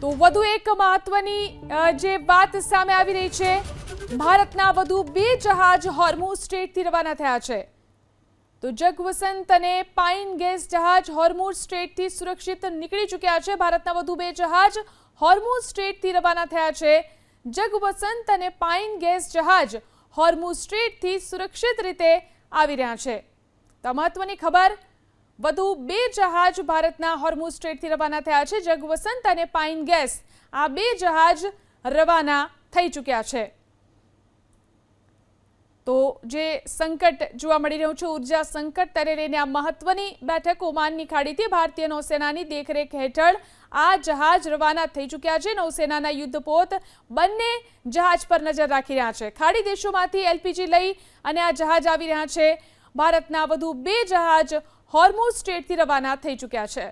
તો વધુ એક મહત્વની જે વાત સામે આવી રહી છે, ભારતના વધુ 2 જહાજ હોર્મુઝ સ્ટ્રેટથી રવાના થયા છે। તો જગવસંત અને પાઇન ગેસ જહાજ હોર્મુઝ સ્ટ્રેટથી સુરક્ષિત નીકળી ચૂક્યા છે। ભારતના વધુ 2 જહાજ હોર્મુઝ સ્ટ્રેટથી રવાના થયા છે। જગવસંત અને પાઇન ગેસ જહાજ હોર્મુઝ સ્ટ્રેટથી સુરક્ષિત રીતે આવી રહ્યા છે। તો મહત્વની ખબર, વધુ 2 જહાજ ભારતના હોર્મુઝ સ્ટ્રેટથી રવાના થયા છે। જગવસંત અને પાઇન ગેસ આ 2 જહાજ રવાના થઈ ચૂક્યા છે। તો જે સંકટ જોવા મળી રહ્યું છે, ઉર્જા સંકટ, તેને લઈને આ મહત્વની બેઠક ઓમાનની ખાડીથી ભારતીય નૌસેનાની દેખરેખ હેઠળ આ જહાજ રવાના થઈ ચૂક્યા છે। નૌસેનાના યુદ્ધપોત બંને જહાજ પર નજર રાખી રહ્યા છે। ખાડી દેશોમાંથી એલપીજી લઈ અને આ જહાજ આવી રહ્યા છે। ભારતના વધુ 2 જહાજ હોર્મુઝ સ્ટ્રેટથી રવાના થઈ ચૂક્યા છે।